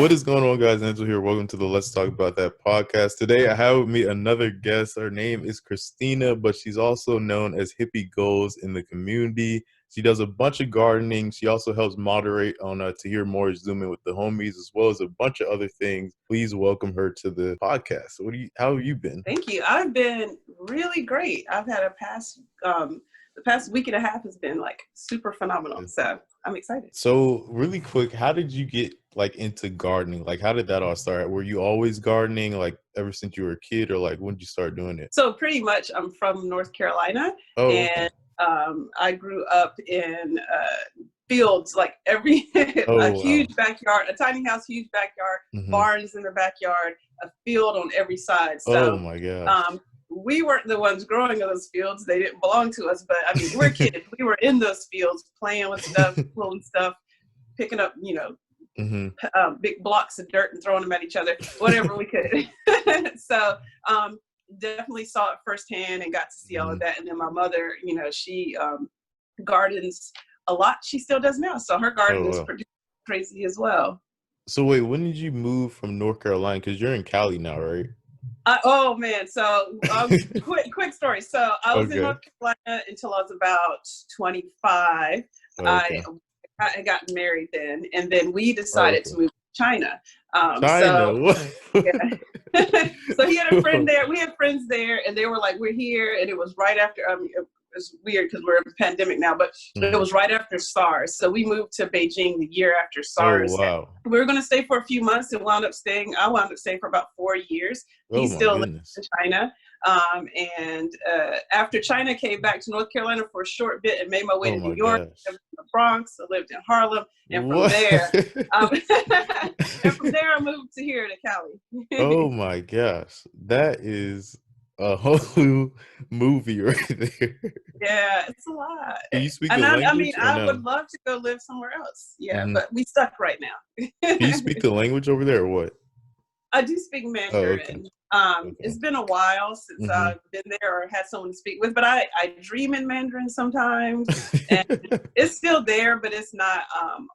What is going on, guys? Angelo here. Welcome to the Let's Talk About That podcast. Today, I have with me another guest. Her name is Christina, but she's also known as Hippie Goals in the community. She does a bunch of gardening. She also helps moderate on Tahir Moore's Zoom In with the homies, as well as a bunch of other things. Please welcome her to the podcast. How have you been? Thank you. I've been really great. I've had the past week and a half has been like super phenomenal. So I'm excited. So really quick, how did you get like into gardening? Like, how did that all start? Were you always gardening like ever since you were a kid, or like when did you start doing it? So pretty much I'm from North Carolina, Okay. and I grew up in fields, like a huge backyard, a tiny house, huge backyard, barns in the backyard, a field on every side. So, oh my gosh. We weren't the ones growing those fields. They didn't belong to us, but I mean, we're kids. We were in those fields playing with stuff, pulling stuff, picking up, big blocks of dirt and throwing them at each other, whatever we could. So definitely saw it firsthand and got to see all of that. And then my mother, she gardens a lot. She still does now. So her garden is pretty crazy as well. So wait, when did you move from North Carolina? Because you're in Cali now, right? Oh man, so quick story. So I was in North Carolina until I was about 25. I got married then, and then we decided to move to China. China. So he had a friend there. We had friends there, and they were like, "We're here," and it was right after. It's weird because we're in a pandemic now, but it was right after SARS. So we moved to Beijing the year after SARS. Oh, wow. We were going to stay for a few months and I wound up staying for about 4 years. He still lives in China. And after China, came back to North Carolina for a short bit and made my way to New York. I lived in the Bronx. I lived in Harlem. And from there, I moved to here to Cali. Oh my gosh. That is a whole movie right there. Yeah, it's a lot. Can you speak the language? I mean, I would love to go live somewhere else. Yeah, but we stuck right now. Can you speak the language over there or what? I do speak Mandarin. It's been a while since I've been there or had someone to speak with, but I dream in Mandarin sometimes. And it's still there, but it's not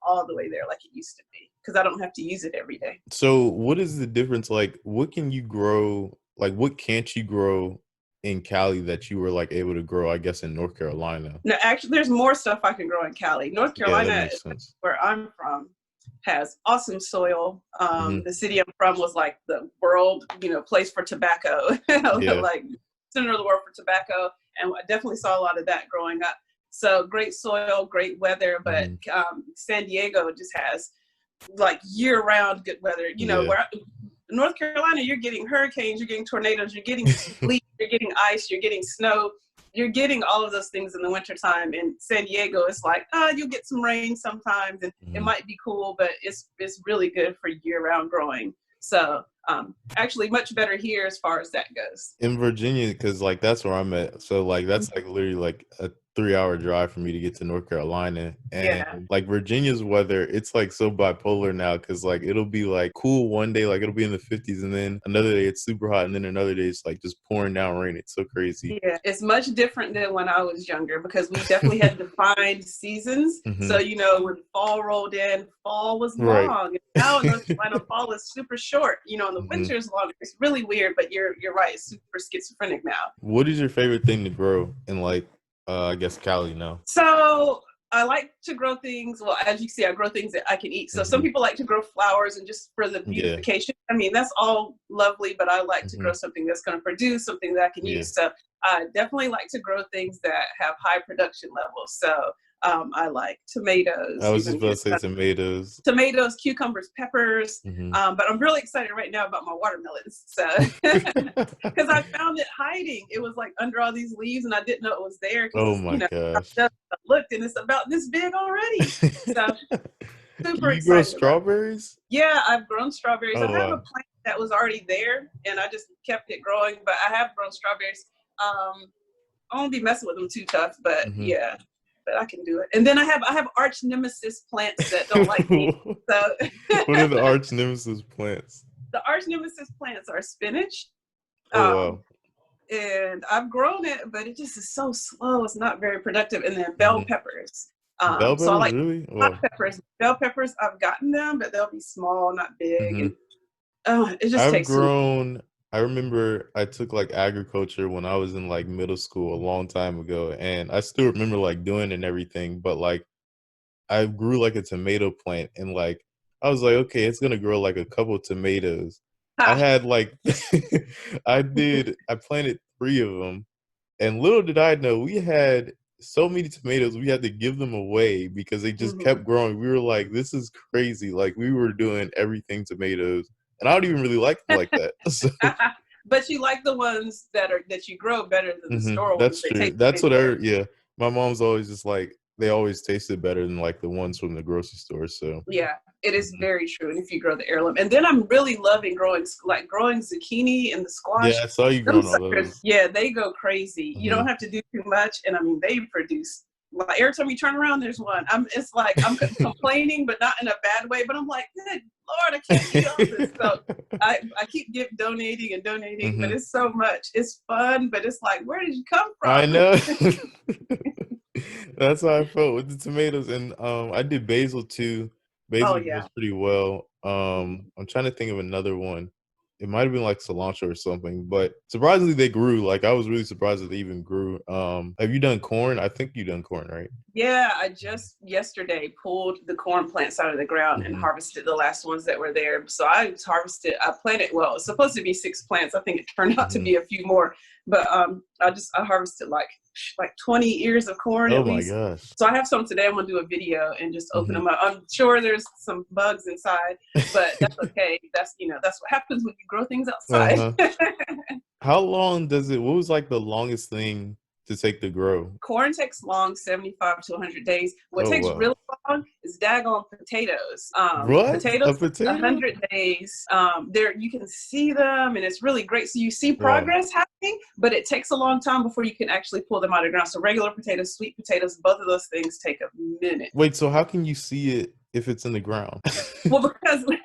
all the way there like it used to be because I don't have to use it every day. So what is the difference? Like, what can you grow? Like, what can't you grow in Cali that you were like able to grow, I guess, in North Carolina? No, actually, there's more stuff I can grow in Cali. North Carolina, where I'm from, has awesome soil. The city I'm from was like the world, place for tobacco, like center of the world for tobacco. And I definitely saw a lot of that growing up. So great soil, great weather, but San Diego just has like year-round good weather. Where North Carolina, you're getting hurricanes, you're getting tornadoes, you're getting sleet, you're getting ice, you're getting snow, you're getting all of those things in the wintertime. In San Diego, it's like, you'll get some rain sometimes, and it might be cool, but it's really good for year-round growing. So actually much better here as far as that goes. In Virginia, because like that's where I'm at. So like that's like literally like a 3-hour drive for me to get to North Carolina. And like Virginia's weather, it's like so bipolar now because like it'll be like cool one day, like it'll be in the 50s, and then another day it's super hot, and then another day it's like just pouring down rain. It's so crazy. Yeah, it's much different than when I was younger because we definitely had defined seasons. So when fall rolled in, fall was long. And now in North Carolina, fall is super short. And the winter is long. It's really weird, but you're right. It's super schizophrenic now. What is your favorite thing to grow in like I guess Cali now? So I like to grow things. Well, as you see, I grow things that I can eat. So some people like to grow flowers and just for the beautification. I mean, that's all lovely, but I like to grow something that's going to produce something that I can use. So I definitely like to grow things that have high production levels. So I like tomatoes. I was just about to say tomatoes. Tomatoes, cucumbers, peppers. But I'm really excited right now about my watermelons. So because I found it hiding. It was like under all these leaves and I didn't know it was there. Oh my gosh. I looked and it's about this big already. So super excited. You grow strawberries? Yeah, I've grown strawberries. I have a plant that was already there and I just kept it growing, but I have grown strawberries. I won't be messing with them too tough, but but I can do it. And then I have arch nemesis plants that don't like me. So what are the arch nemesis plants? The arch nemesis plants are spinach. Wow. And I've grown it, but it just is so slow. It's not very productive. And then bell peppers. Bell So I peppers, like really? hot peppers. Bell peppers, I've gotten them, but they'll be small, not big, and it just I've tastes so grown. I remember I took like agriculture when I was in like middle school a long time ago, and I still remember like doing it and everything. But like I grew like a tomato plant, and like I was like, okay, it's gonna grow like a couple tomatoes. I ha. had like I planted 3 of them, and little did I know we had so many tomatoes we had to give them away because they just kept growing. We were like, this is crazy. Like we were doing everything tomatoes, and I don't even really like them like that. So But you like the ones that you grow better than the store ones. that's They true. taste That's way what better. yeah. My mom's always just like they always tasted better than like the ones from the grocery store. So Yeah, it is very true. And if you grow the heirloom, and then I'm really loving growing zucchini and the yeah, squash. I saw you Them growing all suckers, those. yeah, they go crazy. You Mm-hmm. don't have to do too much, and I mean they produce. Like every time you turn around, there's one. It's like I'm complaining, but not in a bad way. But I'm like, good Lord, I can't eat all this. So I keep donating and donating, but it's so much. It's fun, but it's like, where did you come I from? know. That's how I felt with the tomatoes, and I did basil too. Oh Basil yeah. grows pretty well. I'm trying to think of another one. It might have been like cilantro or something, but surprisingly they grew. Like I was really surprised that they even grew. Have you done corn? I think you done corn, right? Yeah, I just yesterday pulled the corn plants out of the ground and harvested the last ones that were there. So I planted, well, it's supposed to be 6 plants. I think it turned out to be a few more, but I harvested like 20 ears of corn Oh at my least. gosh. So I have some today. I'm gonna do a video and just open them up. I'm sure there's some bugs inside, but that's okay. That's what happens when you grow things outside. How long does it? What was like the longest thing to take to grow? Corn takes long, 75 to 100 days. What Oh takes wow. really long is daggone potatoes. What? A Potatoes, potato? 100 days. There you can see them, and it's really great. So you see Wow. progress happening, but it takes a long time before you can actually pull them out of the ground. So regular potatoes, sweet potatoes, both of those things take a minute. Wait, so how can you see it if it's in the ground? Well, because when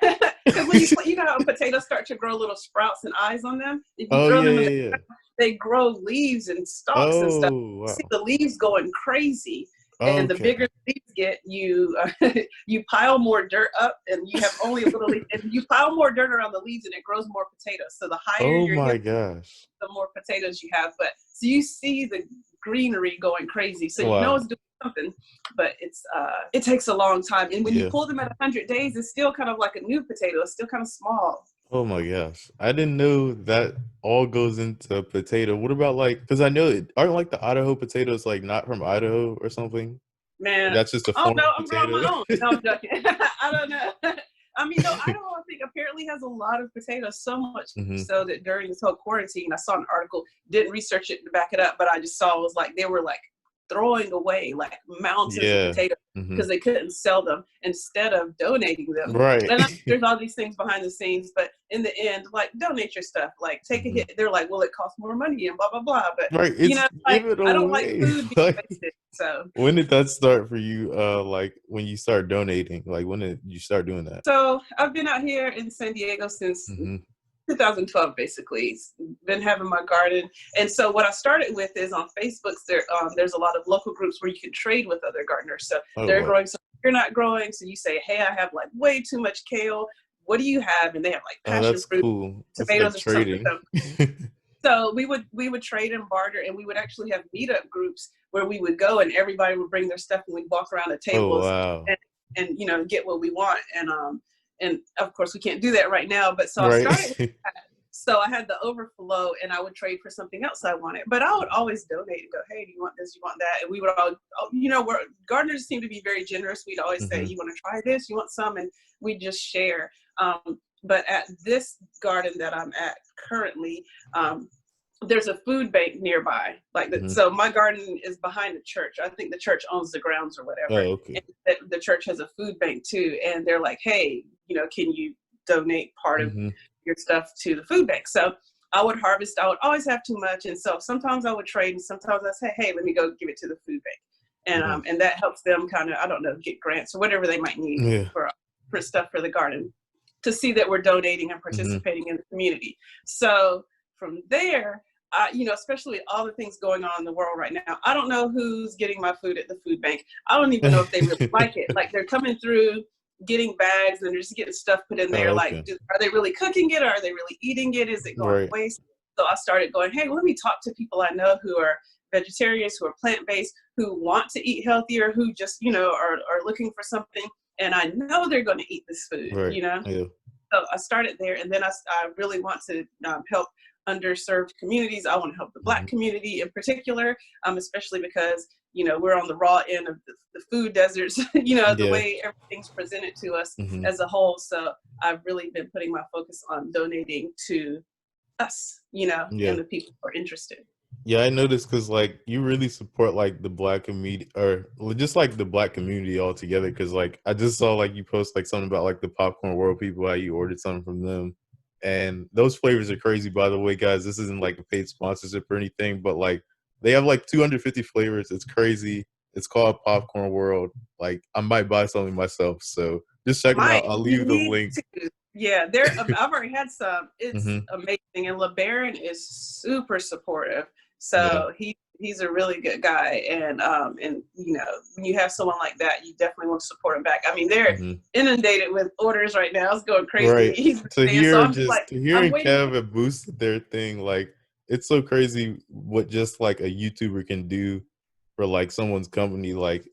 you know how potatoes start to grow little sprouts and eyes on them, if you Oh throw yeah, them in yeah, yeah. they grow leaves and stalks and stuff. Oh You see wow. the leaves going crazy, and the Okay. bigger the leaves get, you pile more dirt up, and you have only a little leaf, and you pile more dirt around the leaves, and it grows more potatoes. So the higher Oh your yield, my gosh. the more potatoes you have. But so you see the greenery going crazy, so you know Wow. it's doing something. But it takes a long time, and when you Yeah. pull them at 100 days, it's still kind of like a new potato. It's still kind of small. Oh my gosh. I didn't know that all goes into a potato. What about like, because I know aren't like the Idaho potatoes like not from Idaho or something? Man, That's just a oh form no, of I'm growing my potato. own. No, I'm joking. I don't know. I mean, no, Idaho, I think apparently has a lot of potatoes, so much so that during this whole quarantine, I saw an article, didn't research it to back it up, but I just saw it was like they were like throwing away like mountains of Yeah. potatoes because they couldn't sell them instead of donating them. Right. And there's all these things behind the scenes, but in the end, like donate your stuff, like take a hit. They're like, well, it costs more money and blah blah blah. But Right. It's like give it I don't like away. food being Like wasted. So when did that start for you? Like when you start donating? Like when did you start doing that? So I've been out here in San Diego since 2012, basically. Been having my garden, and so what I started with is on Facebook. There's a lot of local groups where you can trade with other gardeners. So Oh they're wow. growing something you're not growing. So you say, "Hey, I have like way too much kale. What do you have?" And they have like Oh, passion that's fruit, cool. That's like tomatoes, or something. trading. So we would trade and barter, and we would actually have meetup groups where we would go, and everybody would bring their stuff, and we'd walk around the Oh tables wow. and get what we want. And of course we can't do that right now. But so I started with Right. that. So I had the overflow, and I would trade for something else I wanted. But I would always donate and go, "Hey, do you want this? You want that?" And we would all, gardeners seem to be very generous. We'd always say, "You want to try this? You want some?" And we just share. But at this garden that I'm at currently, there's a food bank nearby. So my garden is behind the church. I think the church owns the grounds or whatever. Oh, okay. And the church has a food bank too. And they're like, "Hey, can you donate part of your stuff to the food bank?" So I would harvest. I would always have too much. And so sometimes I would trade, and sometimes I say, "Hey, let me go give it to the food bank." And that helps them kind of, I don't know, get grants or whatever they might need Yeah. for stuff for the garden, to see that we're donating and participating in the community. So from there, especially all the things going on in the world right now, I don't know who's getting my food at the food bank. I don't even know if they really like it. Like, they're coming through, getting bags, and they're just getting stuff put in there. Like, are they really cooking it? Or are they really eating it? Is it going to waste? So I started going, hey, let me talk to people I know who are vegetarians, who are plant-based, who want to eat healthier, who just, are looking for something. And I know they're going to eat this food, Yeah. So I started there. And then I really want to help underserved communities. I want to help the Black community in particular, especially because, we're on the raw end of the food deserts, the way everything's presented to us as a whole. So I've really been putting my focus on donating to us, and the people who are interested. Yeah, I noticed because like you really support like the Black community, or just like the Black community altogether. Because like I just saw like you post like something about like the Popcorn World people, how you ordered something from them, and those flavors are crazy. By the way, guys, this isn't like a paid sponsorship or anything, but like they have like 250 flavors. It's crazy. It's called Popcorn World. Like I might buy something myself. So just check them out. I'll leave the link. Yeah, I've already had some. It's amazing, and LeBaron is super supportive. So he's a really good guy, and when you have someone like that, you definitely want to support him back. I mean, they're inundated with orders right now. It's going crazy. Right. Tahir and Kev have boosted their thing. Like it's so crazy what just like a YouTuber can do for like someone's company. Like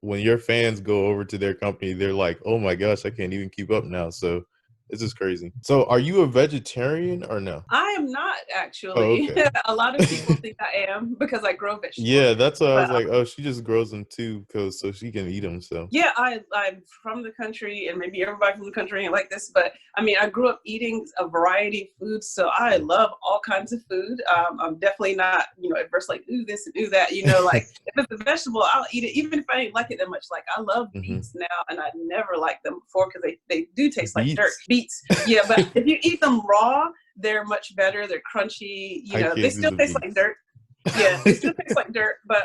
when your fans go over to their company, they're like, "Oh my gosh, I can't even keep up now." So this is crazy. So are you a vegetarian or no? I am not, actually. A lot of people think I am because I grow vegetables. Yeah, that's why I was like, oh, she just grows them too, so she can eat them. So yeah, I'm from the country, and maybe everybody from the country ain't like this, but I mean, I grew up eating a variety of foods, so I love all kinds of food. I'm definitely not, at first like, ooh, this and ooh, that, like if it's a vegetable, I'll eat it, even if I ain't like it that much. Like I love beets now, and I never liked them before because they do taste like dirt. Beets, yeah, but if you eat them raw, they're much better. They're crunchy. They still taste like dirt. Yeah, they still taste like dirt, but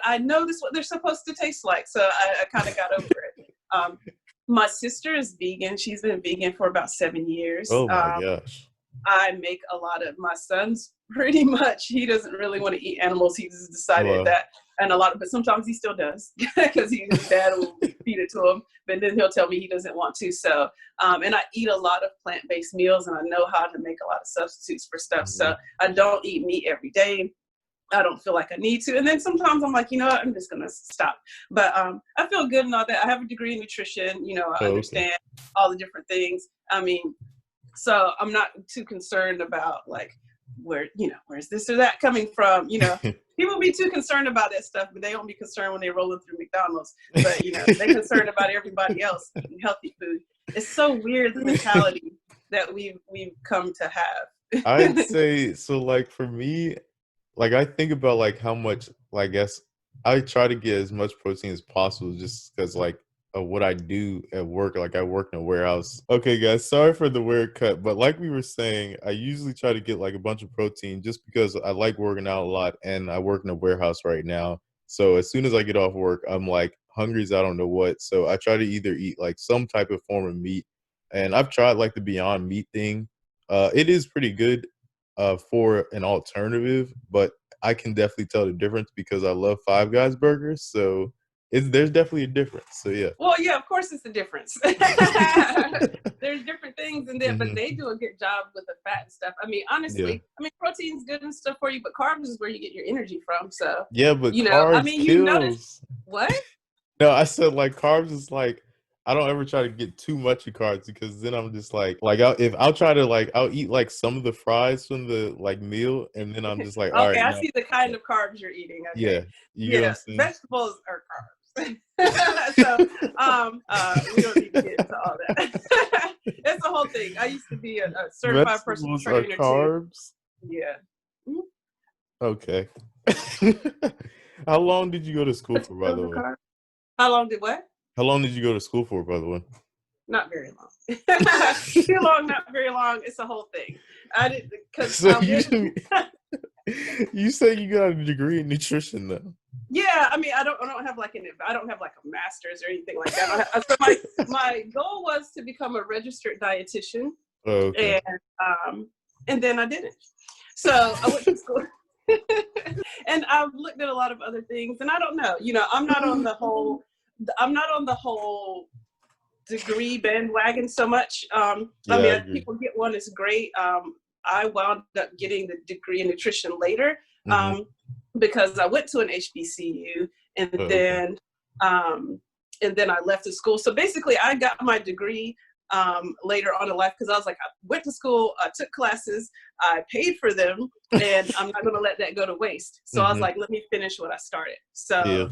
I know this is what they're supposed to taste like, so I kind of got over it. My sister is vegan. She's been vegan for about 7 years. Oh my gosh. I make a lot of my son's pretty much. He doesn't really want to eat animals. He's decided that, but sometimes he still does because his dad will feed it to him, but then he'll tell me he doesn't want to. So, and I eat a lot of plant-based meals, and I know how to make a lot of substitutes for stuff. So I don't eat meat every day. I don't feel like I need to. And then sometimes I'm like, what, I'm just going to stop. But I feel good and all that. I have a degree in nutrition. I understand all the different things. I mean, so I'm not too concerned about like where's this or that coming from. People be too concerned about that stuff, but they don't be concerned when they're rolling through McDonald's. But, they're concerned about everybody else eating healthy food. It's so weird, the mentality that we've come to have. I'd say, so like for me, like I think about like how much, I guess I try to get as much protein as possible just because like of what I do at work. Like I work in a warehouse. Okay guys, sorry for the weird cut, but like we were saying, I usually try to get like a bunch of protein just because I like working out a lot, and I work in a warehouse right now. So as soon as I get off work, I'm like hungry as I don't know what. So I try to either eat like some type of form of meat, and I've tried like the Beyond Meat thing. It is pretty good for an alternative, but I can definitely tell the difference because I love Five Guys burgers. So there's definitely a difference. So yeah. Well, yeah, of course it's a difference. There's different things in there, but they do a good job with the fat and stuff. I mean, honestly, protein's good and stuff for you, but carbs is where you get your energy from. So yeah, but carbs kills. What? No, I said like carbs is like, I don't ever try to get too much of carbs because then I'm just like I'll eat like some of the fries from the like meal, and then I'm just like, all right. Okay, I see the kind of carbs you're eating. Okay. Yeah, vegetables are carbs. So we don't need to get into all that. That's the whole thing. I used to be a certified personal trainer too. Carbs? Yeah. Mm-hmm. Okay. How long did you go to school for, by the way? How long did what? How long did you go to school for, by the way? Not very long. Too long, not very long. It's a whole thing. I didn't because so you say you got a degree in nutrition though. Yeah, I mean, I don't have like a master's or anything like that. So my goal was to become a registered dietitian, and then I didn't. So I went to school. And I've looked at a lot of other things, and I don't know, I'm not on the whole degree bandwagon so much. I mean, if people get one, it's great. I wound up getting the degree in nutrition later, because I went to an HBCU, and then I left the school. So basically, I got my degree later on in life, because I was like, I went to school, I took classes, I paid for them, and I'm not going to let that go to waste. So I was like, let me finish what I started. So,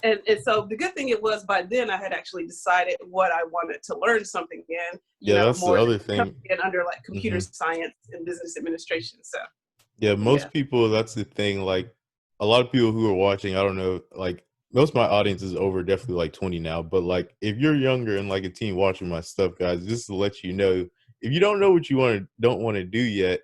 and so the good thing it was, by then I had actually decided what I wanted to learn something in, that's more the other thing. and under like computer science and business administration. So most people, that's the thing. Like a lot of people who are watching, I don't know, like most of my audience is over definitely like 20 now, but like if you're younger and like a teen watching my stuff, guys, just to let you know, if you don't know what you don't want to do yet,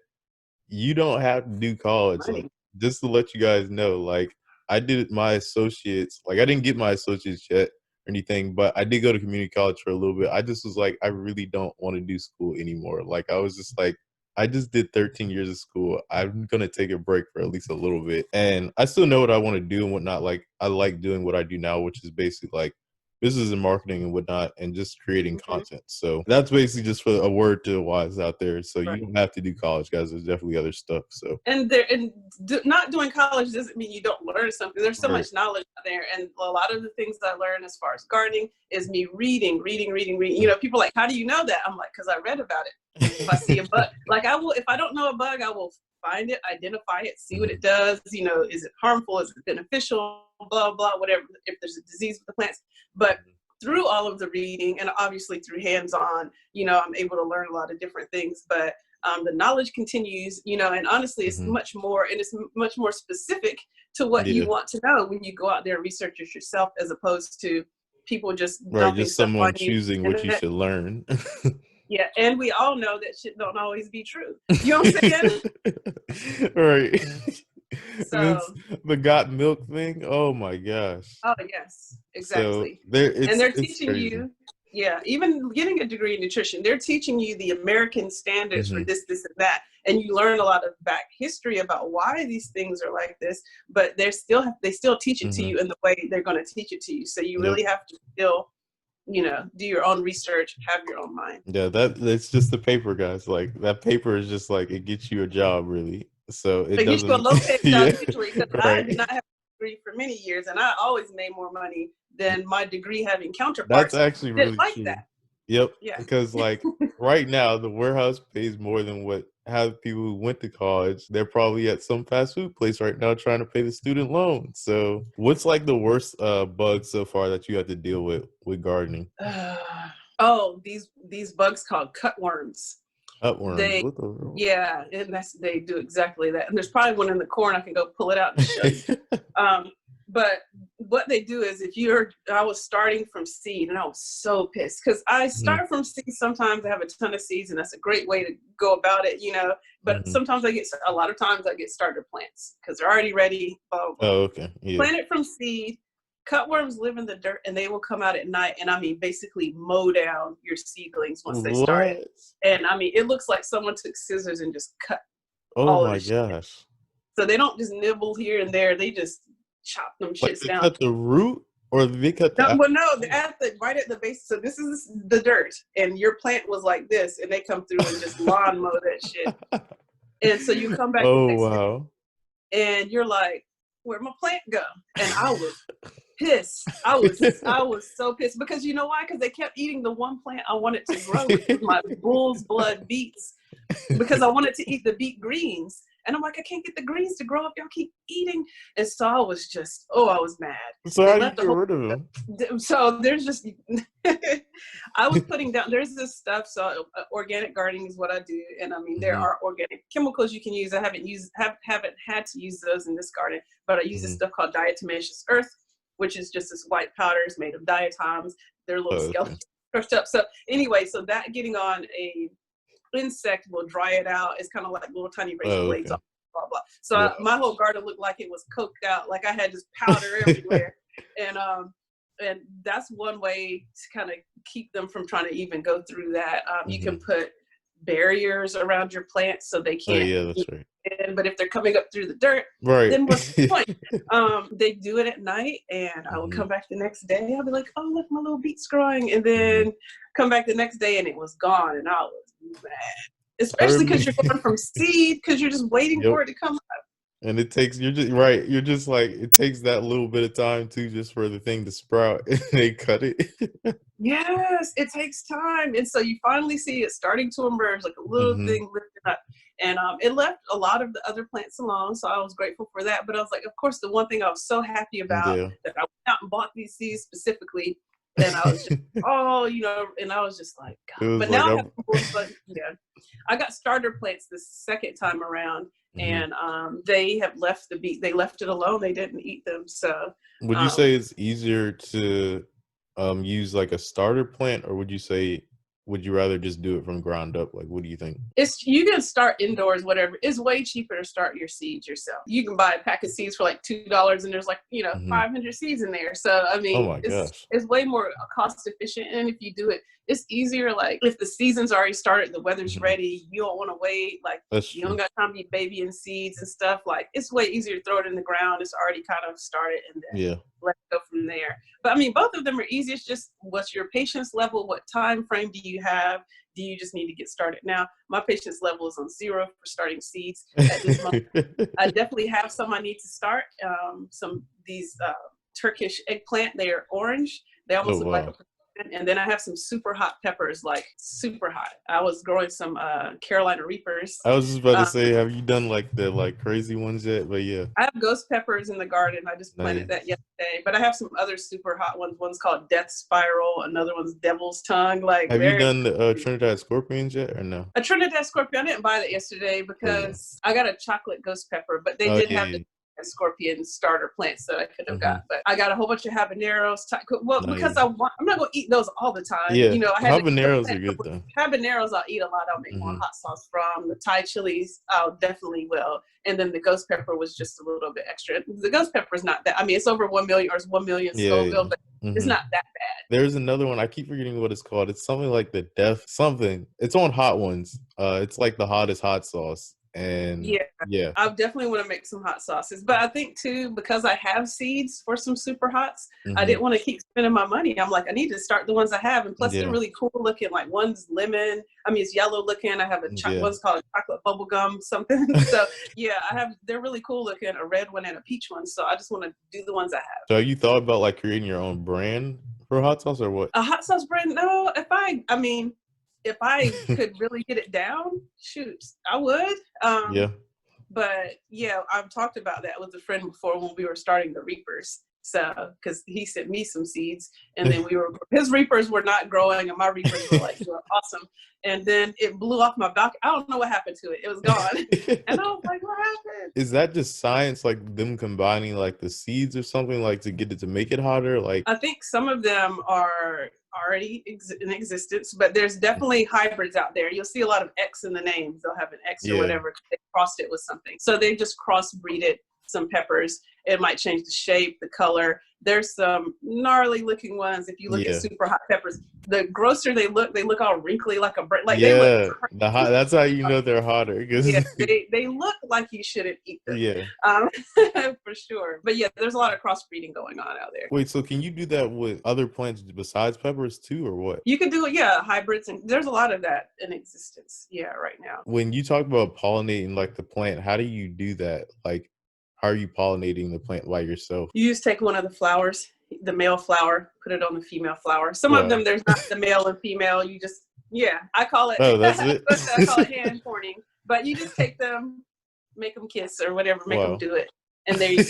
you don't have to do college. Like, just to let you guys know, like I did my associates, like I didn't get my associates yet or anything, but I did go to community college for a little bit. I just was like, I really don't want to do school anymore. Like I was just like, I just did 13 years of school. I'm going to take a break for at least a little bit. And I still know what I want to do and whatnot. Like I like doing what I do now, which is basically like business and marketing and whatnot, and just creating content. So that's basically just for a word to the wise out there. So you don't have to do college, guys. There's definitely other stuff. So not doing college doesn't mean you don't learn something. There's so much knowledge out there, and a lot of the things that I learned as far as gardening is me reading. People are like, how do you know that? I'm like, because I read about it. If I see a bug, like I will. If I don't know a bug, I will find it, identify it, see what it does. Is it harmful? Is it beneficial? Blah blah, whatever. If there's a disease with the plants, but through all of the reading and obviously through hands-on, I'm able to learn a lot of different things. But the knowledge continues, and honestly, it's much more, and it's much more specific to what you want to know when you go out there and research it yourself, as opposed to people just dumping just stuff someone on choosing what you should learn. Yeah, and we all know that shit don't always be true. You know what I'm saying? Right. So the got milk thing. Oh my gosh. Oh yes, exactly. So they're teaching crazy. you, even getting a degree in nutrition, they're teaching you the American standards for this, and that, and you learn a lot of back history about why these things are like this. But they still teach it to you in the way they're going to teach it to you. So you really have to still, do your own research, have your own mind. Yeah, that's just the paper, guys. Like that paper is just like, it gets you a job, really. So it doesn't. Gets you a low-paid job usually, because I did not have a degree for many years, and I always made more money than my degree-having counterparts. That's actually really like true. That. Yep. Yeah. Because like right now, the warehouse pays more than what have people who went to college. They're probably at some fast food place right now trying to pay the student loan. So what's like the worst bug so far that you have to deal with gardening? These bugs called cutworms. Cutworms. And they do exactly that. And there's probably one in the corn. I can go pull it out and show you. But what they do is, I was starting from seed, and I was so pissed, because I start from seed. Sometimes I have a ton of seeds, and that's a great way to go about it, but sometimes a lot of times I get starter plants because they're already ready. Blah, blah, blah. Oh, okay. Yeah. Plant it from seed. Cutworms live in the dirt, and they will come out at night, and basically mow down your seedlings once they start. And it looks like someone took scissors and just cut. Oh my gosh. So they don't just nibble here and there. They just chop them shits down. Cut the root, or they cut the right at the base. So this is the dirt, and your plant was like this, and they come through and just lawn mow that shit. And so you come back the next day, and you're like, where'd my plant go? And I was pissed. I was so pissed, because you know why? Because they kept eating the one plant I wanted to grow, which was my bull's blood beets, because I wanted to eat the beet greens. And I'm like, I can't get the greens to grow up. Y'all keep eating. And so I was just, I was mad. So how do you get rid of them? So there's just, I was putting down, there's this stuff. So organic gardening is what I do. And there are organic chemicals you can use. I haven't had to use those in this garden, but I use this stuff called diatomaceous earth, which is just this white powder. It's made of diatoms. They're little skeletons crushed up. So anyway, so that getting on a insect will dry it out. It's kind of like little tiny razor blades, blah blah. So my whole garden looked like it was coked out, like I had just powder everywhere. And that's one way to kind of keep them from trying to even go through that. You can put barriers around your plants so they can't in, but if they're coming up through the dirt, then what's the point? They do it at night, and I would come back the next day. I'll be like, oh, look, my little beet's growing. And then come back the next day, and it was gone, and I was mad. Especially because you're going from seed, because you're just waiting for it to come up. And it takes, you're just like, it takes that little bit of time too, just for the thing to sprout, and they cut it. Yes, it takes time. And so you finally see it starting to emerge, like a little thing lifting up. And it left a lot of the other plants alone, so I was grateful for that. But I was like, of course, the one thing I was so happy about, that I went out and bought these seeds specifically, and I was just, and I was just like, God. But now I have more, I got starter plants this second time around, and they have left the beet. They left it alone. They didn't eat them. So would you say it's easier to use like a starter plant, or would you rather just do it from ground up? Like, what do you think? You can start indoors, whatever. It's way cheaper to start your seeds yourself. You can buy a pack of seeds for like $2, and there's like 500 seeds in there. So I mean, it's way more cost efficient. And if you do it, it's easier. Like if the season's already started, the weather's ready, you don't want to wait. Like you don't got time to be babying seeds and stuff. Like it's way easier to throw it in the ground. It's already kind of started, and then let it go from there. But I mean, both of them are easy. It's just what's your patience level? What time frame do you have? Do you just need to get started now? My patience level is on 0 for starting seeds at this moment. I definitely have some I need to start. These Turkish eggplant. They are orange. They almost look like a. And then I have some super hot peppers, like super hot. I was growing some Carolina Reapers. I was just about to say, have you done like the crazy ones yet? But yeah, I have ghost peppers in the garden. I just planted that yesterday. But I have some other super hot ones. One's called Death Spiral. Another one's Devil's Tongue. Like, have you done the Trinidad Scorpions yet, or no? A Trinidad Scorpion. I didn't buy that yesterday because I got a chocolate ghost pepper, but they did have the scorpion starter plants that I could have got, but I got a whole bunch of habaneros. Because I'm not gonna eat those all the time. Yeah, I had habaneros are good though. Habaneros I'll eat a lot. I'll make more hot sauce from. The Thai chilies I'll definitely will. And then the ghost pepper was just a little bit extra. The ghost pepper is not that. I mean, it's over 1 million or it's 1 million Scoville, but it's not that bad. There's another one. I keep forgetting what it's called. It's something like the death something. It's on Hot Ones. It's like the hottest hot sauce. And I definitely want to make some hot sauces, but I think too, because I have seeds for some super hots, I didn't want to keep spending my money. I'm like, I need to start the ones I have, and plus they're really cool looking. Like one's lemon, I mean it's yellow looking. I have one's called chocolate bubble gum something. So they're really cool looking, a red one and a peach one. So I just want to do the ones I have. So have you thought about like creating your own brand for hot sauce or what? A hot sauce brand? No. If I could really get it down, shoot, I would. But I've talked about that with a friend before when we were starting the Reapers. So, because he sent me some seeds, and then his Reapers were not growing, and my Reapers were like awesome. And then it blew off my balcony. I don't know what happened to it. It was gone. And I was like, what happened? Is that just science, like them combining like the seeds or something, like to get it to make it hotter? Like I think some of them are already in existence, but there's definitely hybrids out there. You'll see a lot of X in the names. They'll have an X or whatever. They crossed it with something. So they just crossbreeded some peppers. It might change the shape, the color. There's some gnarly looking ones. If you look at super hot peppers, the grosser they look all wrinkly like a brick. Like they look that's how you know they're hotter. They look like you shouldn't eat them. For sure. But there's a lot of crossbreeding going on out there. Wait, so can you do that with other plants besides peppers too, or what? You can do it, hybrids, and there's a lot of that in existence, right now. When you talk about pollinating like the plant, how do you do that? Like, how are you pollinating the plant by yourself? You just take one of the flowers, the male flower, put it on the female flower. Some of them, there's not the male and female. You just, I call it. Oh, that's it? I call it hand pointing. But you just take them, make them kiss or whatever, make them do it. And there you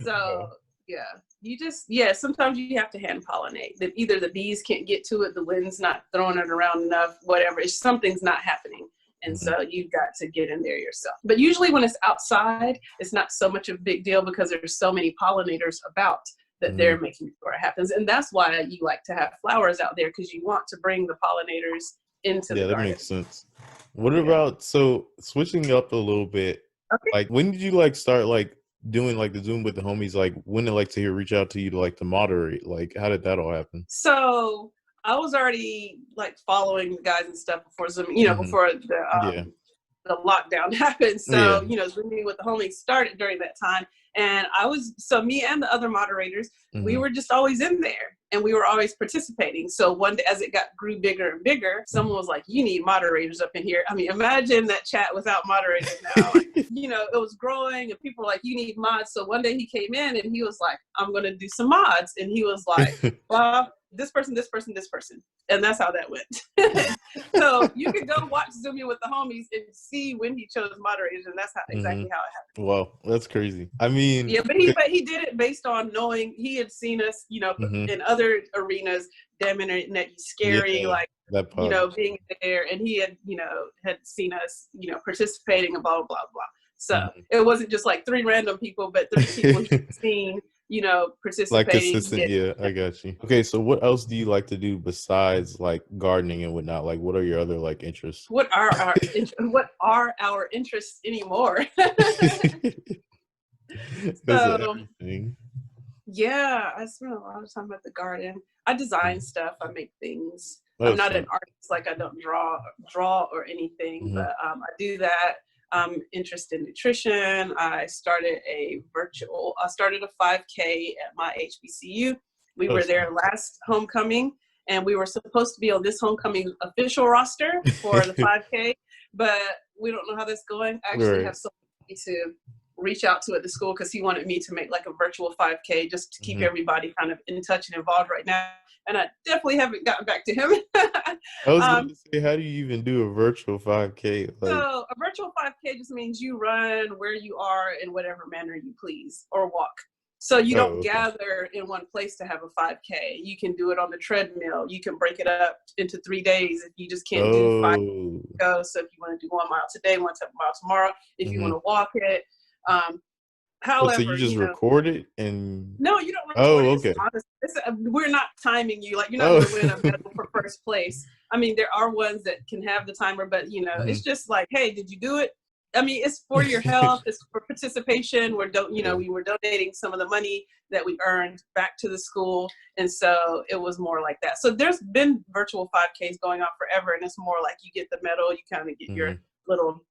go. You just, sometimes you have to hand pollinate. Either the bees can't get to it, the wind's not throwing it around enough, whatever. Something's not happening. And so you've got to get in there yourself. But usually when it's outside, it's not so much of a big deal because there's so many pollinators about that they're making sure it happens. And that's why you like to have flowers out there, because you want to bring the pollinators into the garden. That makes sense. What about, so switching up a little bit, like when did you like start like doing like the Zoom with the homies? Like when did like Tahir reach out to you to like to moderate? Like how did that all happen? So I was already like following the guys and stuff before Zoom, before the lockdown happened. So, Zooming with the homies started during that time. And me and the other moderators, we were just always in there and we were always participating. So one day as it grew bigger and bigger, someone was like, you need moderators up in here. I mean, imagine that chat without moderators now. It was growing and people were like, you need mods. So one day he came in and he was like, I'm going to do some mods. And he was like, well, this person, this person, this person. And that's how that went. So you could go watch Zooming with the homies and see when he chose moderators, and that's exactly how it happened. Wow, that's crazy. I mean, yeah, but he did it based on knowing he had seen us, in other arenas. Damn internet, scary, being there, and he had seen us, participating and blah blah blah. So it wasn't just like 3 random people, but 3 people he'd seen. Participating. Like consistent, yeah, I got you. Okay, so what else do you like to do besides like gardening and whatnot? Like, what are your other like interests? What are our interests anymore? Everything. Yeah, I spend a lot of time at the garden. I design stuff. I make things. I'm not an artist, like I don't draw or anything, but I do that. I'm interested in nutrition. I started a 5K at my HBCU. We were there last homecoming, and we were supposed to be on this homecoming official roster for the 5K, but we don't know how that's going. I actually have somebody to reach out to at the school because he wanted me to make like a virtual 5K just to keep everybody kind of in touch and involved right now. And I definitely haven't gotten back to him. I was going to say, how do you even do a virtual 5K? So a virtual 5K just means you run where you are in whatever manner you please, or walk. So you don't gather in one place to have a 5K. You can do it on the treadmill. You can break it up into 3 days if you just can't do 5 go. So if you want to do 1 mile today, 1 mile tomorrow, if you want to walk it. However, so you just record it and no, you don't record it. We're not timing you. Like, you're not going to win a medal for first place. I mean, there are ones that can have the timer, but it's just like, hey, did you do it? I mean, it's for your health. It's for participation. We were donating some of the money that we earned back to the school, and so it was more like that. So there's been virtual 5Ks going on forever, and it's more like you get the medal, you kind of get your little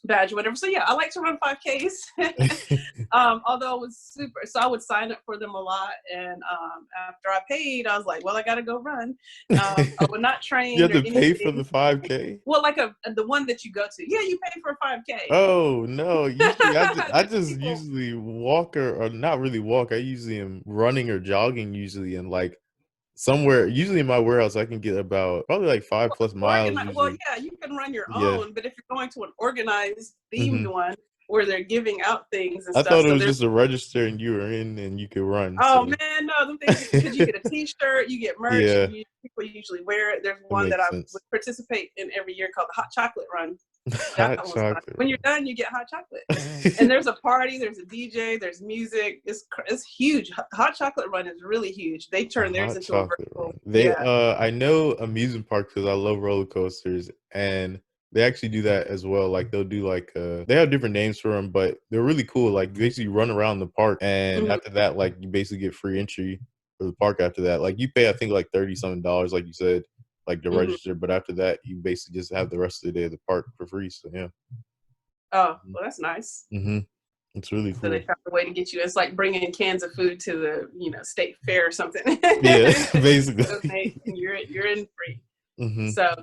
badge or whatever. So yeah, I like to run 5Ks. Although it was super, so I would sign up for them a lot, and after I paid, I was like, well, I gotta go run. I would not train. You have to pay for the 5K? Well, like the one that you go to. Yeah, you pay for a 5K. Oh no, usually I just usually walk or not really walk. I usually am running or jogging usually, and like somewhere, usually in my warehouse, I can get about probably like 5+ miles. Well, yeah, you can run your own, but if you're going to an organized themed one where they're giving out things and stuff. I thought it was just a register and you were in and you could run. Oh man, no, them things, because you get a T-shirt, you get merch, people usually wear it. There's one that I would participate in every year called the Hot Chocolate Run. Hot chocolate. When you're done, you get hot chocolate. And there's a party, there's a DJ, there's music. It's huge. Hot Chocolate Run is really huge. They turn theirs into a virtual. I know amusement parks because I love roller coasters, and they actually do that as well. Like they'll do like they have different names for them, but they're really cool. Like basically you run around the park, and after that, like you basically get free entry for the park. After that, like you pay I think like $30-something, like you said, like to register, but after that you basically just have the rest of the day of the park for free. So yeah. Oh, well, that's nice. It's really cool. So they found a way to get you. It's like bringing cans of food to the state fair or something. Yeah, basically. So you're in free. So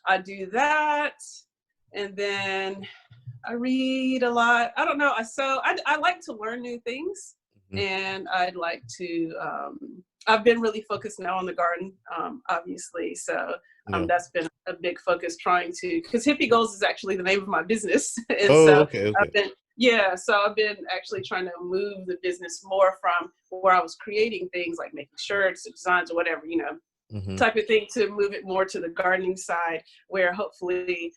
I do that, and then I read a lot. I don't know. I like to learn new things, and I'd like to. I've been really focused now on the garden, obviously. So that's been a big focus, trying to, because Hippie Goals is actually the name of my business. And okay. So I've been actually trying to move the business more from where I was creating things like making shirts or designs or whatever, type of thing, to move it more to the gardening side, where hopefully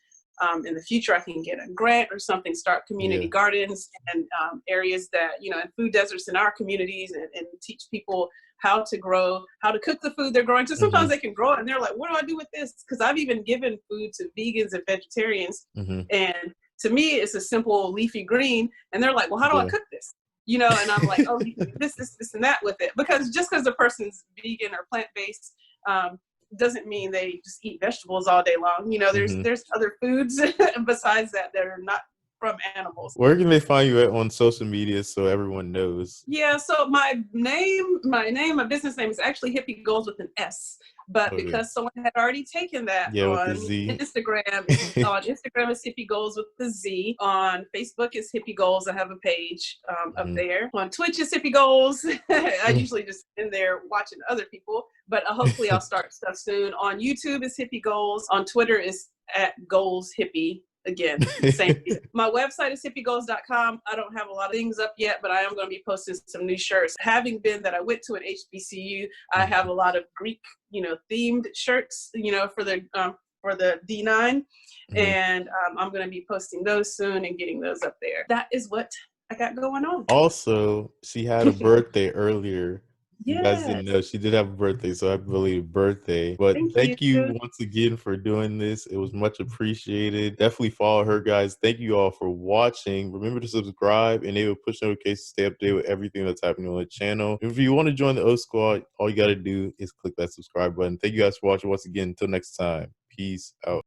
in the future I can get a grant or something, start community gardens and areas that, and food deserts in our communities, and teach people how to grow, how to cook the food they're growing. So sometimes they can grow it and they're like, what do I do with this? Because I've even given food to vegans and vegetarians, and to me it's a simple leafy green, and they're like, well, how do I cook this? And I'm like, oh, you can do this, and that with it. Because just because the person's vegan or plant-based, doesn't mean they just eat vegetables all day long. You know, there's other foods besides that are not from animals. Where can they find you at on social media so everyone knows? Yeah, so my business name is actually Hippie Goals with an S. But because someone had already taken that on Instagram, Instagram is Hippie Goals with the Z. On Facebook is Hippie Goals. I have a page up there. On Twitch is Hippie Goals. I usually just in there watching other people, but hopefully I'll start stuff soon. On YouTube is Hippie Goals. On Twitter is @GoalsHippie. Again, same thing. My website is hippiegoals.com. I don't have a lot of things up yet, but I am going to be posting some new shirts. Having been that I went to an HBCU, I have a lot of Greek, themed shirts, for the D9, and I'm going to be posting those soon and getting those up there. That is what I got going on. Also, she had a birthday earlier. Yes. You guys didn't know she did have a birthday, so happy belated birthday. But thank you once again for doing this. It was much appreciated. Definitely follow her, guys. Thank you all for watching. Remember to subscribe, enable push notifications to stay updated with everything that's happening on the channel. If you want to join the O Squad, all you got to do is click that subscribe button. Thank you guys for watching once again. Until next time, peace out.